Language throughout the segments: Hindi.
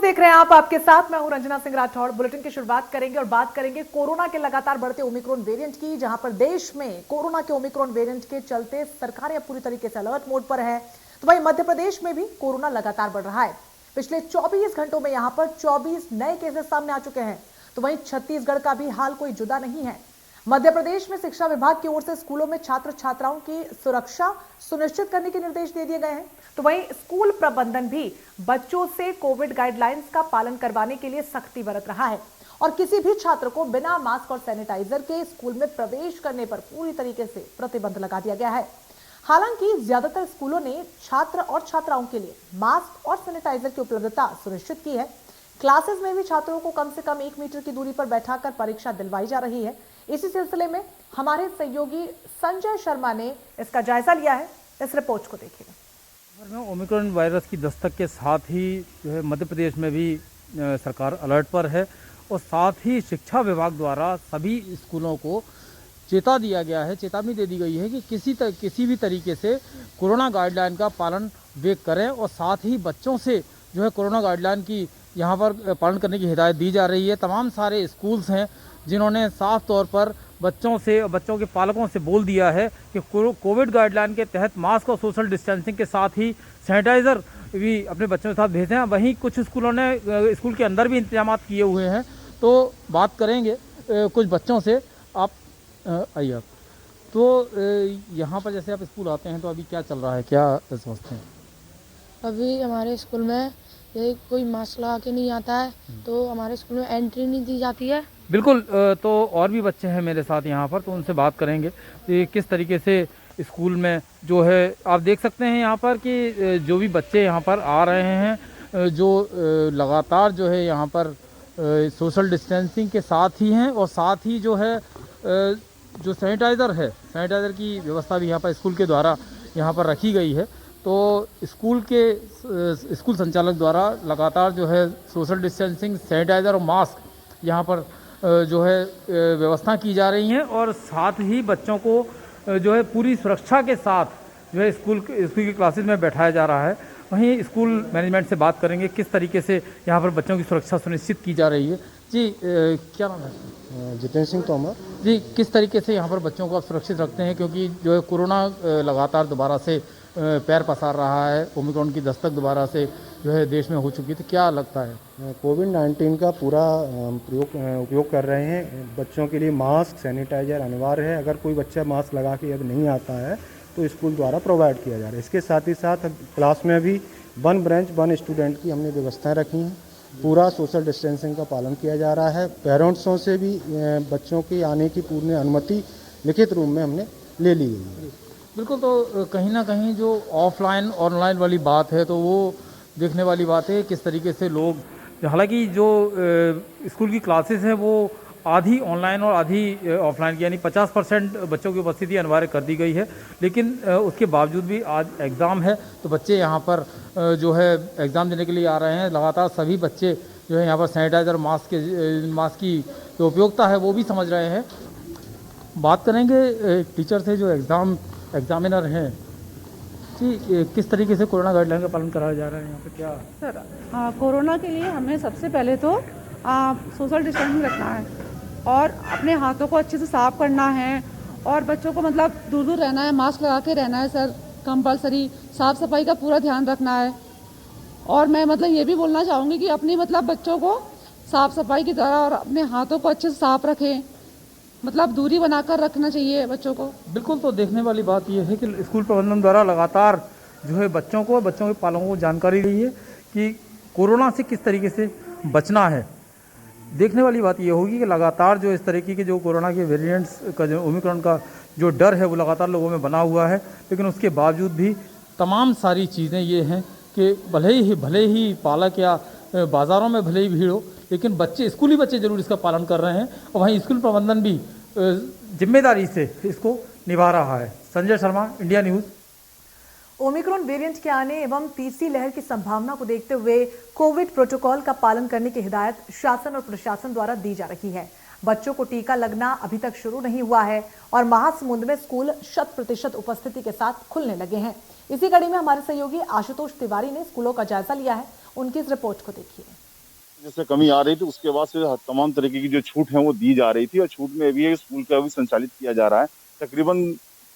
देख रहे हैं आप, आपके साथ मैं हूं रंजना सिंह राठौड़। बुलेटिन की शुरुआत करेंगे और बात करेंगे कोरोना के लगातार बढ़ते ओमिक्रॉन वेरिएंट की, जहां पर देश में कोरोना के ओमिक्रॉन वेरिएंट के चलते सरकारें पूरी तरीके से अलर्ट मोड पर है। तो वहीं मध्य प्रदेश में भी कोरोना लगातार बढ़ रहा है। पिछले 24 घंटों में यहां पर 24 नए केसेस सामने आ चुके हैं। तो वहीं छत्तीसगढ़ का भी हाल कोई जुदा नहीं है। मध्य प्रदेश में शिक्षा विभाग की ओर से स्कूलों में छात्र छात्राओं की सुरक्षा सुनिश्चित करने के निर्देश दे दिए गए हैं। तो वहीं स्कूल प्रबंधन भी बच्चों से कोविड गाइडलाइंस का पालन करवाने के लिए सख्ती बरत रहा है और किसी भी छात्र को बिना मास्क और सैनिटाइजर के स्कूल में प्रवेश करने पर पूरी तरीके से प्रतिबंध लगा दिया गया है। हालांकि ज्यादातर स्कूलों ने छात्र और छात्राओं के लिए मास्क और सैनिटाइजर की उपलब्धता सुनिश्चित की है। क्लासेस में भी छात्रों को कम से कम 1 मीटर की दूरी पर बैठाकर परीक्षा दिलवाई जा रही है। इसी सिलसिले में हमारे सहयोगी संजय शर्मा ने इसका जायजा लिया है। इस रिपोर्ट को देखिए। ओमिक्रॉन वायरस की दस्तक के साथ ही जो है मध्य प्रदेश में भी सरकार अलर्ट पर है और साथ ही शिक्षा विभाग द्वारा सभी स्कूलों को चेतावनी दे दी गई है कि किसी भी तरीके से कोरोना गाइडलाइन का पालन वे करें और साथ ही बच्चों से जो है कोरोना गाइडलाइन की यहाँ पर पालन करने की हिदायत दी जा रही है। तमाम सारे स्कूल्स हैं जिन्होंने साफ तौर पर बच्चों के पालकों से बोल दिया है कि कोविड गाइडलाइन के तहत मास्क और सोशल डिस्टेंसिंग के साथ ही सैनिटाइज़र भी अपने बच्चों के साथ भेजें। वहीं कुछ स्कूलों ने स्कूल के अंदर भी इंतजाम किए हुए हैं। तो बात करेंगे कुछ बच्चों से। आप आइए आप। तो यहाँ पर जैसे आप स्कूल आते हैं तो अभी क्या चल रहा है, क्या समझते हैं? अभी हमारे स्कूल में यही कोई मास्क लगा के नहीं आता है तो हमारे स्कूल में एंट्री नहीं दी जाती है। बिल्कुल। तो और भी बच्चे हैं मेरे साथ यहाँ पर, तो उनसे बात करेंगे कि किस तरीके से स्कूल में जो है आप देख सकते हैं यहाँ पर कि जो भी बच्चे यहाँ पर आ रहे हैं जो लगातार जो है यहाँ पर सोशल डिस्टेंसिंग के साथ ही हैं और साथ ही जो है जो सैनिटाइज़र की व्यवस्था भी यहाँ पर स्कूल के द्वारा यहाँ पर रखी गई है। तो स्कूल संचालक द्वारा लगातार जो है सोशल डिस्टेंसिंग, सैनिटाइज़र और मास्क यहाँ पर जो है व्यवस्था की जा रही हैं और साथ ही बच्चों को जो है पूरी सुरक्षा के साथ जो है स्कूल की क्लासेस में बैठाया जा रहा है। वहीं स्कूल मैनेजमेंट से बात करेंगे किस तरीके से यहाँ पर बच्चों की सुरक्षा सुनिश्चित की जा रही है। जी क्या नाम है? जितेंद्र सिंह तोमर। जी, किस तरीके से यहाँ पर बच्चों को आप सुरक्षित रखते हैं, क्योंकि जो है कोरोना लगातार दोबारा से पैर पसार रहा है, ओमिक्रॉन की दस्तक दोबारा से जो है देश में हो चुकी है, तो क्या लगता है? कोविड-19 का पूरा उपयोग कर रहे हैं। बच्चों के लिए मास्क, सैनिटाइजर अनिवार्य है। अगर कोई बच्चा मास्क लगा के यदि नहीं आता है तो स्कूल द्वारा प्रोवाइड किया जा रहा है। इसके साथ ही साथ क्लास में भी 1 ब्रांच 1 स्टूडेंट की हमने व्यवस्थाएं रखी हैं। पूरा सोशल डिस्टेंसिंग का पालन किया जा रहा है। पेरेंट्सों से भी बच्चों के आने की पूर्ण अनुमति लिखित रूप में हमने ले ली गई है। बिल्कुल। तो कहीं ना कहीं जो ऑफलाइन ऑनलाइन वाली बात है तो वो देखने वाली बात है किस तरीके से लोग, हालांकि जो स्कूल की क्लासेस हैं वो आधी ऑनलाइन और आधी ऑफलाइन की, यानी 50% बच्चों की उपस्थिति अनिवार्य कर दी गई है, लेकिन उसके बावजूद भी आज एग्ज़ाम है तो बच्चे यहाँ पर जो है एग्ज़ाम देने के लिए आ रहे हैं। लगातार सभी बच्चे जो है यहाँ पर सैनिटाइज़र मास्क की जो उपयोगिता है वो भी समझ रहे हैं। बात करेंगे टीचर से जो एग्जामिनर हैं। जी, किस तरीके से कोरोना गाइडलाइन का पालन कराया जा रहा है यहाँ पे, क्या? सर, हाँ, कोरोना के लिए हमें सबसे पहले तो सोशल डिस्टेंसिंग रखना है और अपने हाथों को अच्छे से साफ करना है और बच्चों को मतलब दूर रहना है, मास्क लगा के रहना है सर, कंपलसरी। साफ सफाई का पूरा ध्यान रखना है। और मैं मतलब ये भी बोलना चाहूँगी कि अपनी मतलब बच्चों को साफ सफाई की तरह और अपने हाथों को अच्छे से साफ रखें, मतलब दूरी बनाकर रखना चाहिए बच्चों को। बिल्कुल। तो देखने वाली बात यह है कि स्कूल प्रबंधन द्वारा लगातार जो है बच्चों के पालकों को जानकारी दी है कि कोरोना से किस तरीके से बचना है। देखने वाली बात यह होगी कि लगातार जो इस तरीके के जो कोरोना के वेरिएंट्स का जो ओमिक्रॉन का जो डर है वो लगातार लोगों में बना हुआ है, लेकिन उसके बावजूद भी तमाम सारी चीज़ें ये हैं कि भले ही पालक या बाज़ारों में भले ही भीड़ हो, लेकिन स्कूली बच्चे जरूर इसका पालन कर रहे हैं और वहीं स्कूल प्रबंधन भी जिम्मेदारी से इसको निभा रहा है। Sanjay Sharma, India news. Omicron variant के आने एवं तीसरी लहर की संभावना को देखते हुए कोविड प्रोटोकॉल का पालन करने की हिदायत शासन और प्रशासन द्वारा दी जा रही है। बच्चों को टीका लगना अभी तक शुरू नहीं हुआ है और महासमुंद में स्कूल 100% उपस्थिति के साथ खुलने लगे हैं। इसी कड़ी में हमारे सहयोगी आशुतोष तिवारी ने स्कूलों का जायजा लिया है। उनकी इस रिपोर्ट को देखिए। जैसे कमी आ रही थी उसके बाद से तमाम तरीके की जो छूट है वो दी जा रही थी और छूट में भी स्कूल का भी संचालित किया जा रहा है। तकरीबन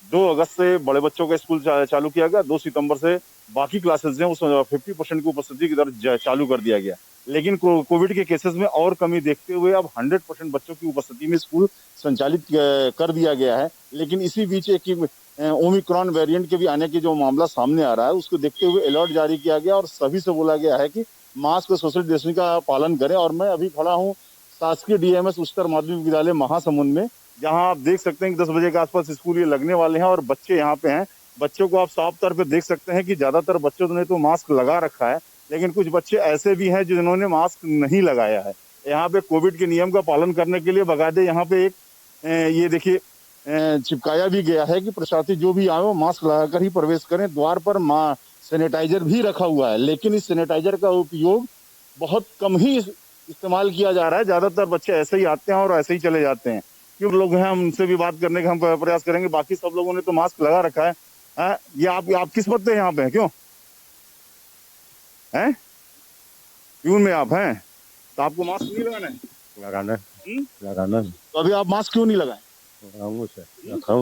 2 अगस्त से बड़े बच्चों का स्कूल चालू किया गया, 2 सितंबर से बाकी क्लासेस हैं उस 50% की उपस्थिति की दर चालू कर दिया गया। लेकिन कोविड के केसेस में और कमी देखते हुए अब 100% बच्चों की उपस्थिति में स्कूल संचालित कर दिया गया है। लेकिन इसी बीच एक ओमिक्रॉन वेरिएंट के भी आने की जो मामला सामने आ रहा है उसको देखते हुए अलर्ट जारी किया गया और सभी से बोला गया है कि मास्क और सोशल डिस्टेंसिंग का पालन करें। और मैं अभी खड़ा हूँ शासकीय डीएमएस उच्चतर माध्यमिक विद्यालय महासमुंद में, जहां आप देख सकते हैं कि 10 बजे के आसपास स्कूल ये लगने वाले हैं और बच्चे यहाँ पे हैं। बच्चों को आप साफ तौर पे देख सकते हैं कि ज्यादातर बच्चों ने तो मास्क लगा रखा है, लेकिन कुछ बच्चे ऐसे भी हैं जिन्होंने मास्क नहीं लगाया है। यहाँ पे कोविड के नियम का पालन करने के लिए बकायदे यहाँ पे एक ये देखिए चिपकाया भी गया है कि प्रशासनिक जो भी आए वो मास्क लगाकर ही प्रवेश करें। द्वार पर सैनिटाइजर भी रखा हुआ है, लेकिन इस सैनिटाइजर का उपयोग बहुत कम ही इस्तेमाल किया जा रहा है। ज्यादातर बच्चे ऐसे ही आते हैं और ऐसे ही चले जाते हैं। क्यों लोग हैं, हम उनसे भी बात करने का हम प्रयास करेंगे। बाकी सब लोगों ने तो मास्क लगा रखा है। ये आप किस पद पे यहाँ पे हैं? क्यों हैं? प्यून में आप हैं तो आपको मास्क नहीं लगाना है? लगाना। तो अभी आप मास्क क्यों नहीं लगाए? लगाऊंगा सर,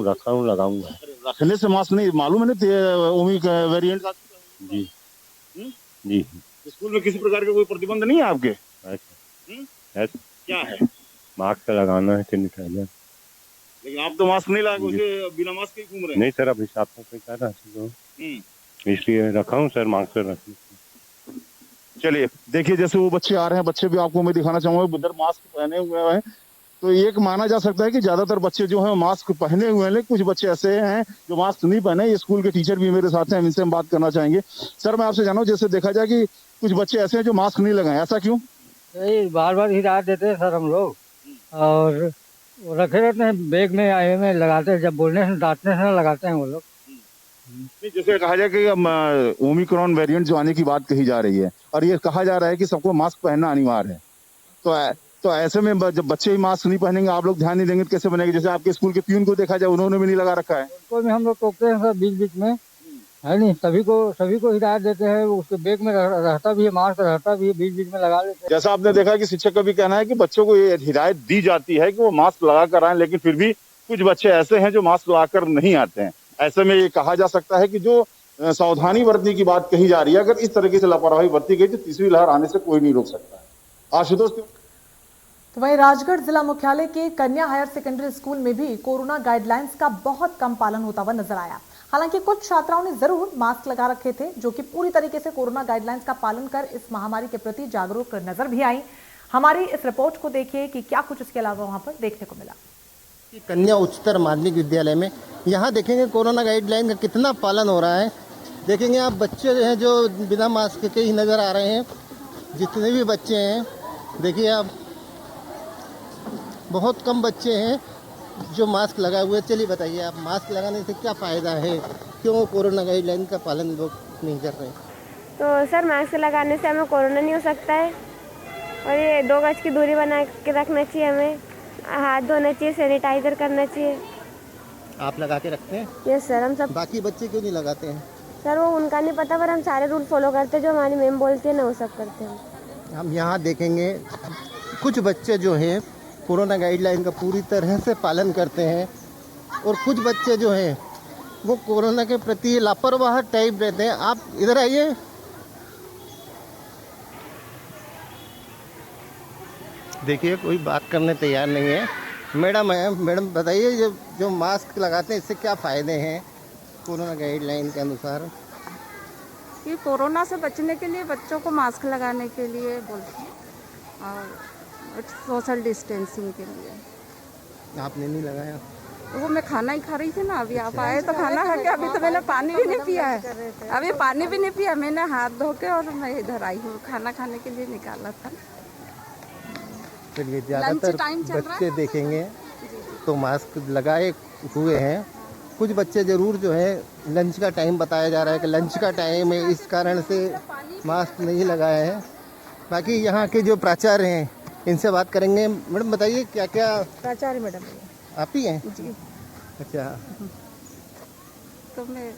रखा हूँ लगाऊंगा। रखने से मास्क नहीं, मालूम है ना ओमिक वेरिएंट का? जी जी। स्कूल में किसी प्रकार का कोई प्रतिबंध नहीं है आपके? क्या है? मास्क लगाना है, सैनिटाइजर। लेकिन आप तो मास्क नहीं लगा के बिना मास्क के घूम रहे हैं। नहीं सर, अभी साफ सफाई कर रहा हूँ, इसलिए रखा हूँ सर मास्क रखने। चलिए देखिए, जैसे वो बच्चे आ रहे हैं, बच्चे भी आपको मैं दिखाना चाहूंगा उधर मास्क पहने हुए हैं। तो एक माना जा सकता है कि ज्यादातर बच्चे जो हैं मास्क पहने हुए हैं, लेकिन कुछ बच्चे ऐसे हैं जो मास्क नहीं पहने। ये स्कूल के टीचर भी मेरे साथ हैं, इनसे हम बात करना चाहेंगे। सर मैं आपसे जानूं, जैसे देखा जाए कि कुछ बच्चे ऐसे हैं जो मास्क नहीं लगाए, ऐसा क्यों? बार बार हिदायत देते हैं सर हम लोग, और रखे रहते हैं बैग में, आए में लगाते हैं, जब बोलने से डांटने से लगाते हैं वो लोग। जैसे कहा जाए कि ओमिक्रॉन वेरिएंट जो आने की बात कही जा रही है और ये कहा जा रहा है कि सबको मास्क पहनना अनिवार्य है, तो ऐसे में जब बच्चे ही मास्क नहीं पहनेंगे, आप लोग ध्यान नहीं देंगे तो कैसे बनेगा? जैसे आपके स्कूल के प्यून को देखा जाए, उन्होंने भी नहीं लगा रखा है। उनको भी हम लोग टोकते हैं सर बीच बीच में, है नहीं? सभी को हिदायत देते हैं, उसके बैग में रहता भी है, मास्क रहता भी है, बीच बीच में लगा लेते हैं। जैसा आपने देखा कि शिक्षक का भी कहना है कि बच्चों को ये हिदायत दी जाती है कि वो मास्क लगा कर आए, लेकिन फिर भी कुछ बच्चे ऐसे हैं जो मास्क लगाकर नहीं आते हैं। ऐसे में ये कहा जा सकता है कि जो सावधानी बरतने की बात कही जा रही है, अगर इस तरीके से लापरवाही बरती गई तो तीसरी लहर आने से कोई नहीं रोक सकता है। आशुतोष। तो वहीं राजगढ़ जिला मुख्यालय के कन्या हायर सेकेंडरी स्कूल में भी कोरोना गाइडलाइंस का बहुत कम पालन होता हुआ नजर आया। हालांकि कुछ छात्राओं ने जरूर मास्क लगा रखे थे, जो कि पूरी तरीके से कोरोना गाइडलाइंस का पालन कर इस महामारी के प्रति जागरूक नजर भी आई। हमारी इस रिपोर्ट को देखिए कि क्या कुछ इसके अलावा वहां पर देखने को मिला। कन्या उच्चतर माध्यमिक विद्यालय में यहाँ देखेंगे कोरोना गाइडलाइन का कितना पालन हो रहा है। देखेंगे आप, बच्चे जो हैं जो बिना मास्क के ही नज़र आ रहे हैं। जितने भी बच्चे हैं देखिए आप, बहुत कम बच्चे हैं जो मास्क लगाए हुए। चलिए बताइए आप, मास्क लगाने से क्या फ़ायदा है, क्यों कोरोना गाइडलाइन का पालन लोग नहीं कर रहे? तो सर मास्क लगाने से हमें कोरोना नहीं हो सकता है, और ये 2 गज की दूरी बना के रखना चाहिए, हमें हाथ धोना चाहिए, सैनिटाइजर करना चाहिए। आप लगा के रखते हैं? यस सर, हम सब। बाकी बच्चे क्यों नहीं लगाते हैं? सर वो उनका नहीं पता, पर हम सारे रूल फॉलो करते हैं, जो हमारी मैम बोलती है ना वो सब करते हैं हम यहाँ देखेंगे कुछ बच्चे जो हैं कोरोना गाइडलाइन का पूरी तरह से पालन करते हैं, और कुछ बच्चे जो हैं वो कोरोना के प्रति लापरवाह टाइप रहते हैं। आप इधर आइए। देखिए कोई बात करने तैयार नहीं है। मैडम है, मैडम बताइए, जो मास्क लगाते हैं इससे क्या फ़ायदे हैं कोरोना गाइडलाइन के अनुसार? ये कोरोना से बचने के लिए बच्चों को मास्क लगाने के लिए बोलते हैं, और सोशल डिस्टेंसिंग के लिए। आपने नहीं लगाया? तो वो मैं खाना ही खा रही थी ना, अभी आप आए तो खाना खा के, अभी तो मैंने पानी भी नहीं पिया है, अभी पानी भी नहीं पिया, मैंने हाथ धो के और मैं इधर आई हूँ, खाना खाने के लिए निकाला था। चलिए, ज़्यादातर बच्चे देखेंगे तो मास्क लगाए हुए हैं। कुछ बच्चे ज़रूर जो है, लंच का टाइम बताया जा रहा है कि लंच का टाइम है, इस कारण से मास्क नहीं लगाए हैं। बाकी यहाँ के जो प्राचार्य हैं इनसे बात करेंगे। मैडम बताइए क्या क्या? प्राचार्य मैडम आप ही हैं जी? अच्छा, तो मैं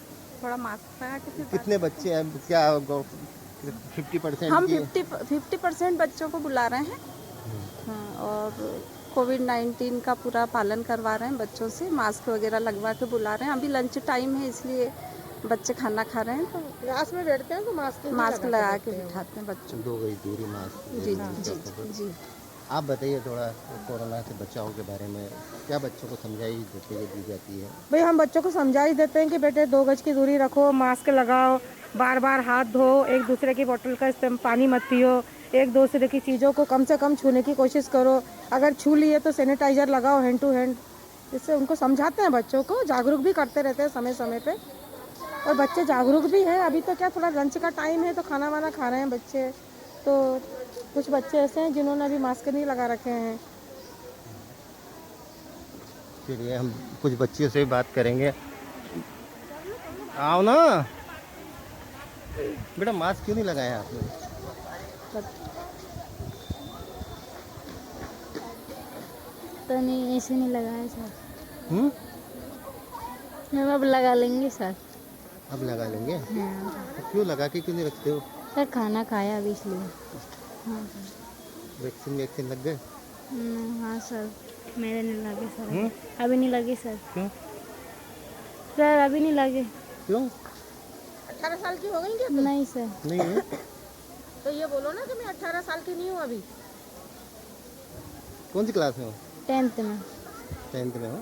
थोड़ा मास्क लगा के। कितने बच्चे हैं, क्या 50% हम 50% बच्चों को बुला रहे हैं। हाँ, और कोविड-19 का पूरा पालन करवा रहे हैं बच्चों से, मास्क वगैरह लगवा के बुला रहे हैं। अभी लंच टाइम है इसलिए बच्चे खाना खा रहे हैं, तो क्लास में बैठते हैं तो मास्क लगा के बिठाते हैं बच्चों को। 2 गज दूरी मास्क। जी जी जी। आप बताइए थोड़ा कोरोना से बचाव के बारे में, क्या बच्चों को समझाई दी जाती है? भाई हम बच्चों को समझा ही देते हैं कि बेटे 2 गज की दूरी रखो, मास्क लगाओ, बार बार हाथ धो, एक दूसरे की बोतल का पानी मत पियो, एक दूसरे की चीज़ों को कम से कम छूने की कोशिश करो, अगर छू लिए तो सैनिटाइजर लगाओ हैंड टू हैंड। इससे उनको समझाते हैं, बच्चों को जागरूक भी करते रहते हैं समय समय पे, और बच्चे जागरूक भी हैं। अभी तो क्या थोड़ा लंच का टाइम है तो खाना वाना खा रहे हैं बच्चे, तो कुछ बच्चे ऐसे हैं जिन्होंने अभी मास्क नहीं लगा रखे हैं। चलिए हम कुछ बच्चियों से भी बात करेंगे। आओ ना बेटा, मास्क क्यों नहीं लगाया आपने? तो नहीं, ऐसे नहीं लगाया सर। हम अब लगा लेंगे सर। अब लगा लेंगे? हाँ। तो क्यों लगा के क्यों नहीं रखते हो? सर खाना खाया अभी इसलिए। हाँ वैक्सीन लग गए? हाँ सर, मेरे नहीं लगे सर। अभी नहीं लगे सर। क्यों सर? अभी नहीं लगे। क्यों? 18 साल की हो गई क्या? नहीं सर। नहीं है? तो ये बोलो ना कि मैं 18 साल की नहीं हूँ अभी। कौन सी क्लास में हो? 10th में। 10th में हो?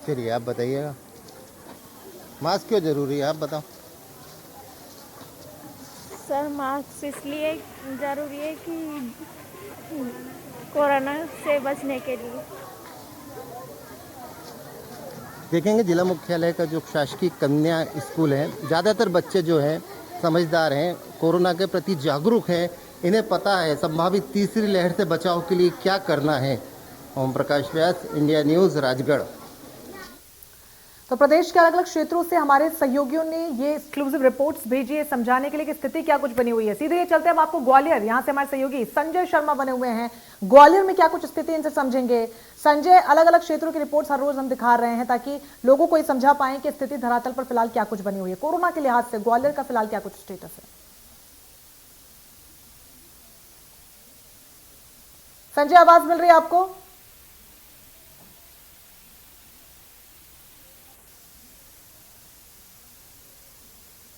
चलिए आप बताइएगा, मास्क क्यों जरूरी है, आप बताओ। सर मास्क इसलिए ज़रूरी है कि कोरोना से बचने के लिए। देखेंगे जिला मुख्यालय का जो शासकीय कन्या स्कूल है, ज़्यादातर बच्चे जो हैं समझदार हैं, कोरोना के प्रति जागरूक हैं, इन्हें पता है संभावित तीसरी लहर से बचाव के लिए क्या करना है। ओम प्रकाश व्यास, इंडिया न्यूज़, राजगढ़। तो प्रदेश के अलग अलग क्षेत्रों से हमारे सहयोगियों ने ये एक्सक्लूसिव रिपोर्ट्स भेजी है समझाने के लिए कि स्थिति क्या कुछ बनी हुई है। सीधे ये चलते हैं हम आपको ग्वालियर, यहां से हमारे सहयोगी संजय शर्मा बने हुए हैं। ग्वालियर में क्या कुछ स्थिति इनसे समझेंगे। संजय, अलग अलग क्षेत्रों की रिपोर्ट्स हर रोज हम दिखा रहे हैं ताकि लोगों को ये समझा पाएं कि स्थिति धरातल पर फिलहाल क्या कुछ बनी हुई है। कोरोना के लिहाज से ग्वालियर का फिलहाल क्या कुछ स्टेटस है? संजय, आवाज मिल रही है आपको?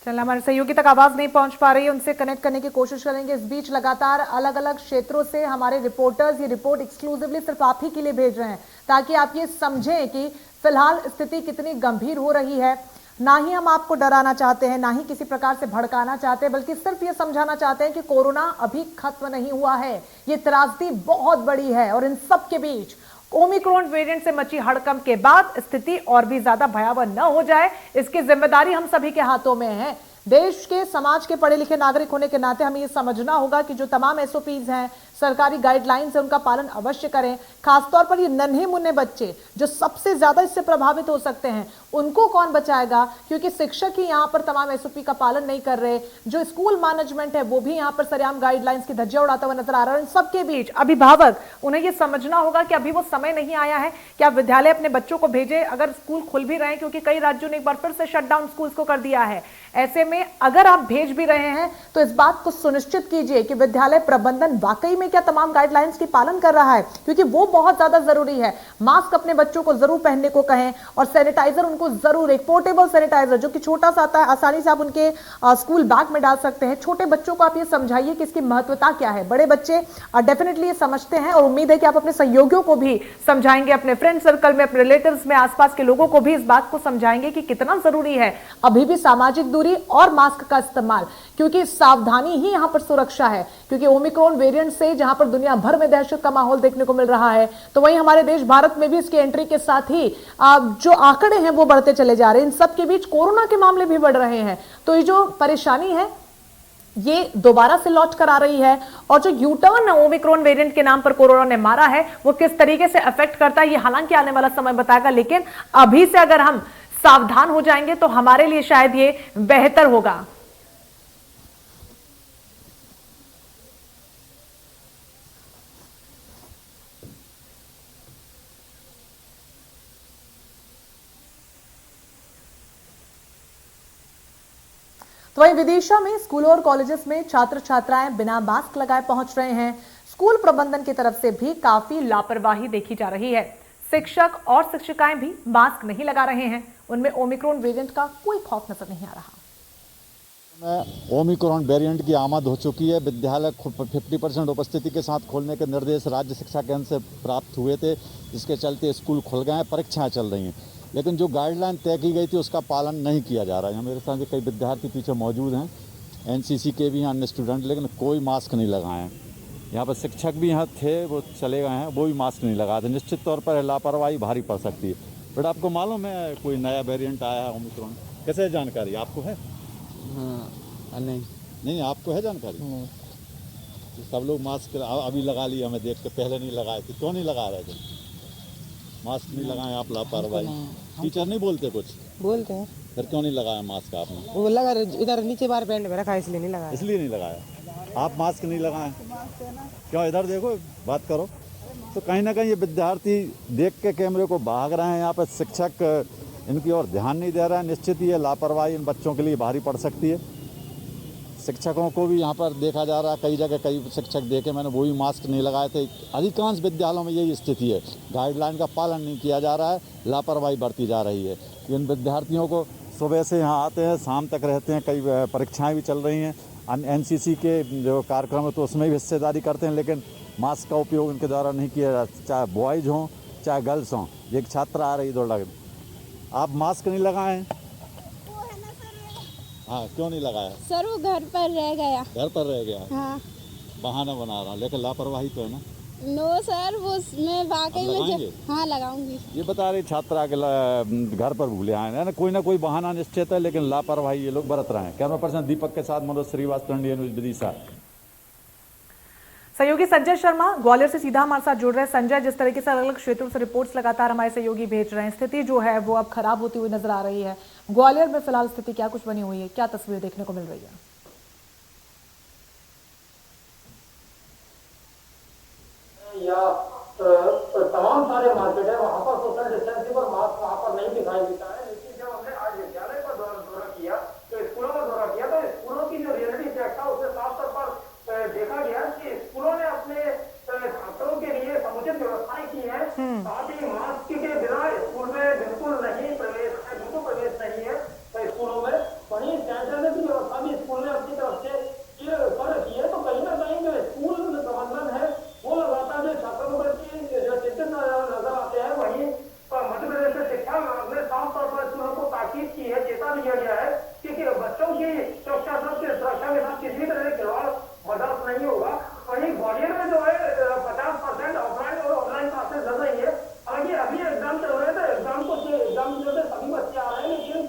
चल, हमारे सहयोगी तक आवाज नहीं पहुंच पा रही है, उनसे कनेक्ट करने की कोशिश करेंगे। इस बीच लगातार अलग अलग क्षेत्रों से हमारे रिपोर्टर्स ये रिपोर्ट एक्सक्लूसिवली सिर्फ आप ही के लिए भेज रहे हैं ताकि आप ये समझें कि फिलहाल स्थिति कितनी गंभीर हो रही है। ना ही हम आपको डराना चाहते हैं, ना ही किसी प्रकार से भड़काना चाहते हैं, बल्कि सिर्फ ये समझाना चाहते हैं कि कोरोना अभी खत्म नहीं हुआ है। ये त्रासदी बहुत बड़ी है और इन सब के बीच ओमिक्रॉन वेरिएंट से मची हड़कंप के बाद स्थिति और भी ज्यादा भयावह न हो जाए, इसकी जिम्मेदारी हम सभी के हाथों में है। देश के समाज के पढ़े लिखे नागरिक होने के नाते हमें यह समझना होगा कि जो तमाम एसओपीज हैं, सरकारी गाइडलाइंस है, उनका पालन अवश्य करें। खासतौर पर ये नन्हे मुन्ने बच्चे जो सबसे ज्यादा इससे प्रभावित हो सकते हैं, उनको कौन बचाएगा? क्योंकि शिक्षक ही यहाँ पर तमाम एसओपी का पालन नहीं कर रहे, जो स्कूल मैनेजमेंट है वो भी यहाँ पर सरेआम गाइडलाइंस की धज्जियां उड़ाता हुआ नजर आ रहा है। इन सबके बीच अभिभावक, उन्हें यह समझना होगा कि अभी वो समय नहीं आया है कि आप विद्यालय अपने बच्चों को भेजे अगर स्कूल खुल भी रहे हैं, क्योंकि कई राज्यों ने एक बार फिर से शटडाउन स्कूल को कर दिया है। ऐसे में अगर आप भेज भी रहे हैं तो इस बात को सुनिश्चित कीजिए कि विद्यालय प्रबंधन वाकई में क्या तमाम गाइडलाइंस की पालन कर रहा है, क्योंकि वो बहुत ज्यादा जरूरी है। मास्क अपने बच्चों को जरूर पहनने को कहें और सैनिटाइजर उनको जरूर, एक पोर्टेबल सैनिटाइजर जो कि छोटा सा आता है, आसानी से आप उनके स्कूल बैग में डाल सकते हैं। छोटे बच्चों को आप ये समझाइए कि इसकी महत्वता क्या है। बड़े बच्चे डेफिनेटली ये समझते हैं और उम्मीद है कि आप अपने सहयोगियों को भी समझाएंगे, अपने फ्रेंड सर्कल में, अपने रिलेटिव्स में, आसपास के लोगों को भी इस बात को समझाएंगे कि कितना जरूरी है अभी भी सामाजिक दूरी और मास्क का इस्तेमाल, क्योंकि सावधानी ही यहां पर सुरक्षा है। क्योंकि ओमिक्रॉन वेरिएंट से जहां पर दुनिया भर में दहशत का माहौल देखने को मिल रहा है, तो वहीं हमारे देश भारत में भी इसकी एंट्री के साथ ही जो आंकड़े हैं वो बढ़ते चले जा रहे हैं। इन सब के बीच कोरोना के मामले भी बढ़ रहे हैं, तो ये जो परेशानी है ये दोबारा से लौट कर आ रही है। और जो यूटर्न ओमिक्रॉन वेरिएंट के नाम पर कोरोना ने मारा है वो किस तरीके से अफेक्ट करता है, ये हालांकि आने वाला समय बताएगा, लेकिन अभी से अगर हम सावधान हो जाएंगे तो हमारे लिए शायद ये बेहतर होगा। तो वहीं विदिशा में स्कूलों और कॉलेजेस में छात्र छात्राएं बिना मास्क लगाए पहुंच रहे हैं। स्कूल प्रबंधन की तरफ से भी काफी लापरवाही देखी जा रही है। शिक्षक और शिक्षिकाएं भी मास्क नहीं लगा रहे हैं। उनमें ओमिक्रॉन वेरिएंट का कोई खौफ नजर नहीं आ रहा। ओमिक्रॉन वेरिएंट की आमद हो चुकी है। विद्यालय 50% उपस्थिति के साथ खोलने के निर्देश राज्य शिक्षा केंद्र से प्राप्त हुए थे, जिसके चलते स्कूल खुल गए हैं, परीक्षाएं चल रही हैं। लेकिन जो गाइडलाइन तय की गई थी उसका पालन नहीं किया जा रहा है। मेरे साथ कई विद्यार्थी पीछे मौजूद हैं, एनसीसी के भी हैं, अन्य स्टूडेंट, लेकिन कोई मास्क नहीं लगाए हैं। यहाँ पर शिक्षक भी यहाँ थे, वो चले गए हैं, वो भी मास्क नहीं लगाए थे। निश्चित तौर पर लापरवाही भारी पड़ सकती है। बट आपको मालूम है कोई नया वेरिएंट आया है ओमिक्रॉन? कैसे जानकारी आपको है? नहीं आपको है जानकारी? सब लोग मास्क अभी लगा लिया, हमें देख के पहले नहीं लगाए थे। क्यों नहीं लगा रहे थे? मास्क नहीं लगाए आप, लापरवाही। टीचर नहीं बोलते कुछ? बोलते हैं। फिर क्यों नहीं लगाया मास्क आपने? वो लगा इधर नीचे बार पैंट में रखा, इसलिए नहीं लगाया। इसलिए नहीं लगाया। आप मास्क नहीं लगाए क्यों? इधर देखो, बात करो। तो कहीं ना कहीं ये विद्यार्थी देख के कैमरे को भाग रहे हैं। यहाँ पर शिक्षक इनकी ओर ध्यान नहीं दे रहा है। निश्चित ही ये लापरवाही इन बच्चों के लिए भारी पड़ सकती है। शिक्षकों को भी यहाँ पर देखा जा रहा है, कई जगह कई शिक्षक देखे मैंने, वो भी मास्क नहीं लगाए थे। अधिकांश विद्यालयों में यही स्थिति है, गाइडलाइन का पालन नहीं किया जा रहा है, लापरवाही बढ़ती जा रही है। इन विद्यार्थियों को सुबह से यहाँ आते हैं, शाम तक रहते हैं, कई परीक्षाएं भी चल रही हैं। एनसीसी के जो कार्यक्रम है तो उसमें भी हिस्सेदारी करते हैं, लेकिन मास्क का उपयोग इनके द्वारा नहीं किया जाता, चाहे बॉयज़ हों चाहे गर्ल्स हों। एक छात्र आ रही दौड़ लगे, आप मास्क नहीं लगाएं? हाँ, क्यों नहीं लगाया? सर वो घर पर रह गया। घर पर रह गया? हाँ। बहाना बना रहा हूँ, लेकिन लापरवाही तो है ना? नो सर, वो मैं वाकई में हाँ लगाऊंगी। ये बता रही छात्रा के घर पर भूले आए हैं ना, कोई बहाना निश्चित है, लेकिन लापरवाही ये लोग बरत रहे हैं। कैमरा पर्सन दीपक के साथ मनोज श्रीवास्तव, इंडिया न्यूज़ विदिशा। सहयोगी संजय शर्मा ग्वालियर से सीधा हमारे साथ जुड़ रहे हैं। संजय, जिस तरीके से अलग अलग क्षेत्रों से रिपोर्ट्स लगातार हमारे सहयोगी भेज रहे हैं, स्थिति जो है वो अब खराब होती हुई नजर आ रही है। ग्वालियर में फिलहाल स्थिति क्या कुछ बनी हुई है, क्या तस्वीर देखने को मिल रही है? तमाम सारे मार्केट है, वहाँ पर सोशल डिस्टेंसिंग और मास्क वहाँ पर नहीं दिखाई देता है। लेकिन जब हमने आज विद्यालय का दौरा किया, तो स्कूलों का दौरा किया, तो स्कूलों की जो रियलिटी चेक था उससे साफ तौर पर देखा गया कि स्कूलों ने अपने छात्रों के लिए समुचित व्यवस्थाएं की है। साथ ही मास्क के बिना स्कूल में बिल्कुल नहीं प्रवेश नहीं है स्कूलों में। वहीं सैनिटाइजर की व्यवस्था भी स्कूल ने अपनी तरफ से कर रखी है। तो कहीं ना कहीं जो स्कूल प्रबंधन है वो लगातार जो छात्रों को जो चिंतित नजर आते हैं। वहीं मध्य प्रदेश में शिक्षा विभाग ने साफ तौर पर स्कूलों को ताकीद की है, चेता दिया गया है कि बच्चों की सुरक्षा के साथ किसी भी तरह के खिलवाड़ बर्दाश्त नहीं होगा। वहीं ग्वालियर में जो है 50% ऑफलाइन और ऑनलाइन क्लासेस चल रही है। हालांकि अभी एग्जाम चल रहे थे, एग्जाम जो सभी बच्चे आ रहे हैं, लेकिन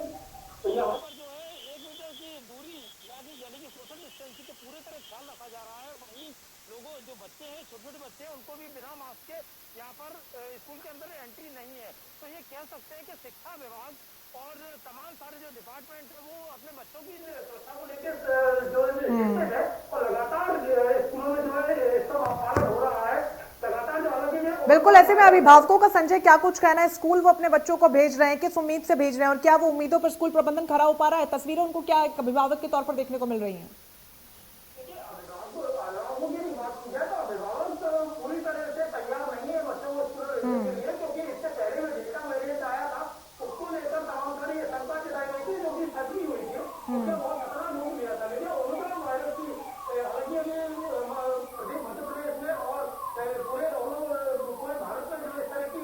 यहाँ पर जो है 1 मीटर की दूरी यानी कि सोशल डिस्टेंसिंग का पूरी तरह ख्याल रखा जा रहा है। वहीं लोगों जो बच्चे हैं, छोटे छोटे बच्चे हैं, उनको भी बिना मास्क के यहाँ पर स्कूल के अंदर एंट्री नहीं है। तो ये कह सकते हैं कि शिक्षा विभाग और तमाम सारे जो डिपार्टमेंट है वो अपने बच्चों की सुरक्षा को लेकर जो है और लगातार स्कूलों में जो है इसका पालन हो रहा है। लगातार जो अलग बिल्कुल, ऐसे में अभिभावकों का संजय क्या कुछ कहना है? स्कूल वो अपने बच्चों को भेज रहे हैं, किस उम्मीद से भेज रहे हैं और क्या वो उम्मीदों पर स्कूल प्रबंधन खरा हो पा रहा है? तस्वीरें उनको क्या अभिभावक के तौर पर देखने को मिल रही है? पूरी तरह से तैयार नहीं है बच्चों को स्कूल भेजने के लिए, क्योंकि इससे पहले में डेल्टा वेरिएंट आया था, उसको लेकर तमाम सारी शंका जताई गई थी, जो कि सच भी हुई थी। उससे बहुत खतरा नहीं लिया था। लेकिन ओमिक्रॉन वायरस की हालांकि मध्य प्रदेश में और पूरे भारत में जो इस तरह की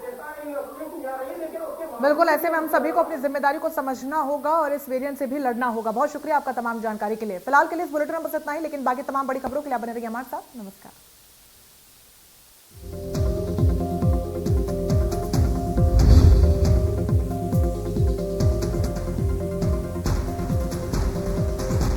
चिंताएं व्यक्त की जा रही है, लेकिन उसके बिल्कुल, ऐसे में हम सभी को अपनी जिम्मेदारी को समझना होगा और इस वेरिएंट से भी लड़ना होगा। बहुत शुक्रिया आपका तमाम जानकारी के लिए। फिलहाल के लिए इस बुलेटिन में बस इतना ही, लेकिन बाकी तमाम बड़ी खबरों के लिए बने रहिए हमारे साथ। नमस्कार।